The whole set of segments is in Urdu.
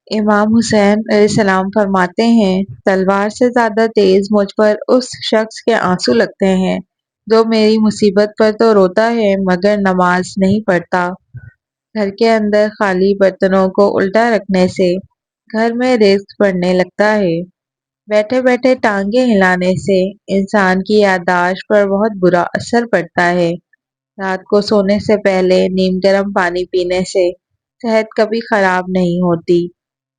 امام حسین علیہ السلام فرماتے ہیں، تلوار سے زیادہ تیز مجھ پر اس شخص کے آنسو لگتے ہیں جو میری مصیبت پر تو روتا ہے مگر نماز نہیں پڑھتا۔ گھر کے اندر خالی برتنوں کو الٹا رکھنے سے گھر میں رزق بڑھنے لگتا ہے۔ بیٹھے بیٹھے ٹانگیں ہلانے سے انسان کی یادداشت پر بہت برا اثر پڑتا ہے۔ رات کو سونے سے پہلے نیم گرم پانی پینے سے صحت کبھی خراب نہیں ہوتی۔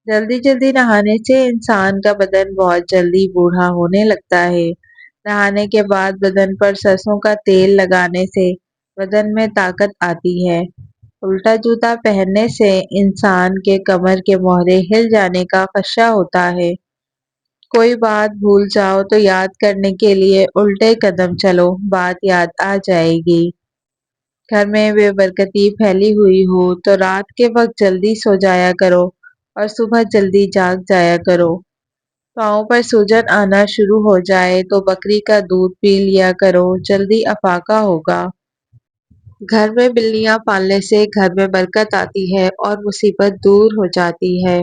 جلدی جلدی نہانے سے انسان کا بدن بہت جلدی بوڑھا ہونے لگتا ہے۔ نہانے کے بعد بدن پر سرسوں کا تیل لگانے سے بدن میں طاقت آتی ہے۔ الٹا جوتا پہننے سے انسان کے کمر کے موہرے ہل جانے کا خدشہ ہوتا ہے۔ کوئی بات بھول جاؤ تو یاد کرنے کے لیے الٹے قدم چلو، بات یاد آ جائے گی۔ گھر میں بے برکتی پھیلی ہوئی ہو تو رات کے وقت جلدی سو جایا کرو اور صبح جلدی جاگ جایا کرو۔ پاؤں پر سوجن آنا شروع ہو جائے تو بکری کا دودھ پی لیا کرو، جلدی افاقہ ہوگا۔ گھر میں بلیاں پالنے سے گھر میں برکت آتی ہے اور مصیبت دور ہو جاتی ہے۔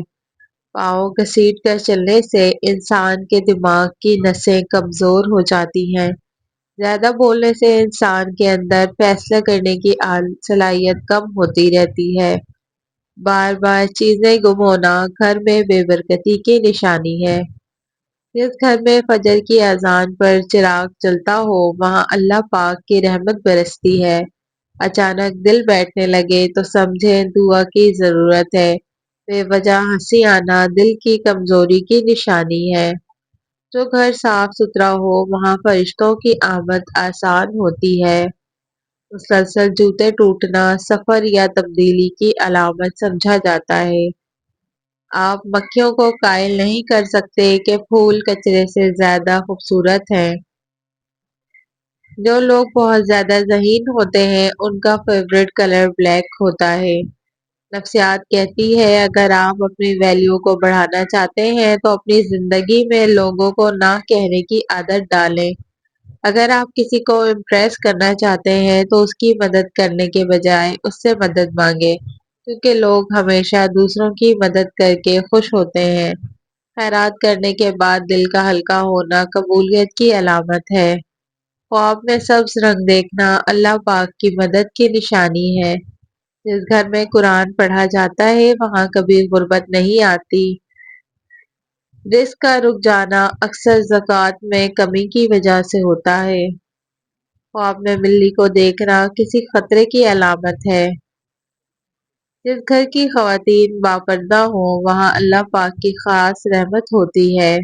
پاؤں گھسیٹ کر چلنے سے انسان کے دماغ کی نسیں کمزور ہو جاتی ہیں۔ زیادہ بولنے سے انسان کے اندر فیصلہ کرنے کی صلاحیت کم ہوتی رہتی ہے۔ بار بار چیزیں گم ہونا گھر میں بے برکتی کی نشانی ہے۔ جس گھر میں فجر کی اذان پر چراغ جلتا ہو وہاں اللہ پاک کی رحمت برستی ہے۔ اچانک دل بیٹھنے لگے تو سمجھیں دعا کی ضرورت ہے۔ بے وجہ ہنسی آنا دل کی کمزوری کی نشانی ہے۔ جو گھر صاف ستھرا ہو وہاں فرشتوں کی آمد آسان ہوتی ہے۔ مسلسل جوتے ٹوٹنا سفر یا تبدیلی کی علامت سمجھا جاتا ہے۔ آپ مکھیوں کو قائل نہیں کر سکتے کہ پھول کچرے سے زیادہ خوبصورت ہیں۔ جو لوگ بہت زیادہ ذہین ہوتے ہیں ان کا فیورٹ کلر بلیک ہوتا ہے۔ نفسیات کہتی ہے اگر آپ اپنی ویلیو کو بڑھانا چاہتے ہیں تو اپنی زندگی میں لوگوں کو نہ کہنے کی عادت ڈالیں۔ اگر آپ کسی کو امپریس کرنا چاہتے ہیں تو اس کی مدد کرنے کے بجائے اس سے مدد مانگیں، کیونکہ لوگ ہمیشہ دوسروں کی مدد کر کے خوش ہوتے ہیں۔ خیرات کرنے کے بعد دل کا ہلکا ہونا قبولیت کی علامت ہے۔ خواب میں سبز رنگ دیکھنا اللہ پاک کی مدد کی نشانی ہے۔ جس گھر میں قرآن پڑھا جاتا ہے وہاں کبھی غربت نہیں آتی۔ رزق کا رک جانا اکثر زکوٰۃ میں کمی کی وجہ سے ہوتا ہے۔ خواب میں بلی کو دیکھنا کسی خطرے کی علامت ہے۔ جس گھر کی خواتین باپردہ ہوں وہاں اللہ پاک کی خاص رحمت ہوتی ہے۔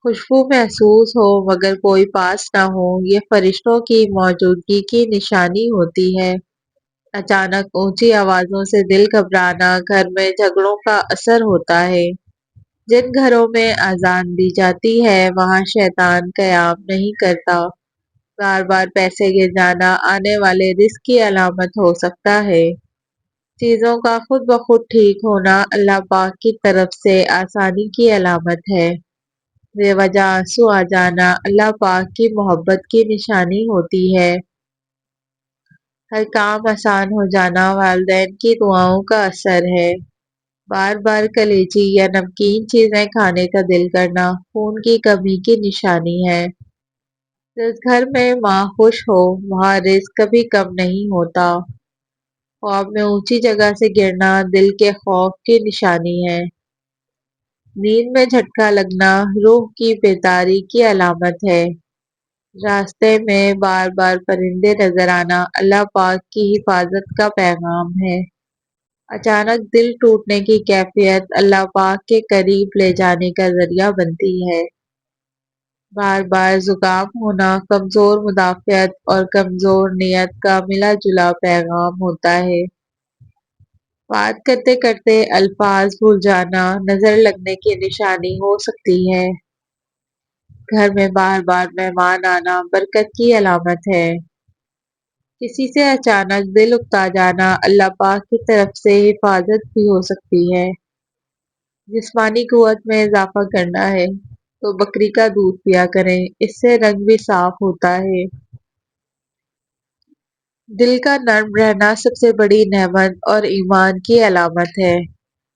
خوشبو محسوس ہو مگر کوئی پاس نہ ہو یہ فرشتوں کی موجودگی کی نشانی ہوتی ہے۔ اچانک اونچی آوازوں سے دل گھبرانا گھر میں جھگڑوں کا اثر ہوتا ہے۔ جن گھروں میں اذان دی جاتی ہے وہاں شیطان قیام نہیں کرتا۔ بار بار پیسے گر جانا آنے والے رزق کی علامت ہو سکتا ہے۔ چیزوں کا خود بخود ٹھیک ہونا اللہ پاک کی طرف سے آسانی کی علامت ہے۔ بے وجہ آنسو آ جانا اللہ پاک کی محبت کی نشانی ہوتی ہے۔ ہر کام آسان ہو جانا والدین کی دعاؤں کا اثر ہے۔ بار بار کلیجی یا نمکین چیزیں کھانے کا دل کرنا خون کی کمی کی نشانی ہے۔ جس گھر میں ماں خوش ہو وہاں رزق کبھی کم نہیں ہوتا۔ خواب میں اونچی جگہ سے گرنا دل کے خوف کی نشانی ہے۔ نیند میں جھٹکا لگنا روح کی بیداری کی علامت ہے۔ راستے میں بار بار پرندے نظر آنا اللہ پاک کی حفاظت کا پیغام ہے۔ اچانک دل ٹوٹنے کی کیفیت اللہ پاک کے قریب لے جانے کا ذریعہ بنتی ہے۔ بار بار زکام ہونا کمزور مدافعت اور کمزور نیت کا ملا جلا پیغام ہوتا ہے۔ بات کرتے کرتے الفاظ بھول جانا نظر لگنے کی نشانی ہو سکتی ہے۔ گھر میں بار بار مہمان آنا برکت کی علامت ہے۔ کسی سے اچانک دل اکتا جانا اللہ پاک کی طرف سے حفاظت بھی ہو سکتی ہے۔ جسمانی قوت میں اضافہ کرنا ہے تو بکری کا دودھ پیا کریں، اس سے رنگ بھی صاف ہوتا ہے۔ دل کا نرم رہنا سب سے بڑی نعمت اور ایمان کی علامت ہے۔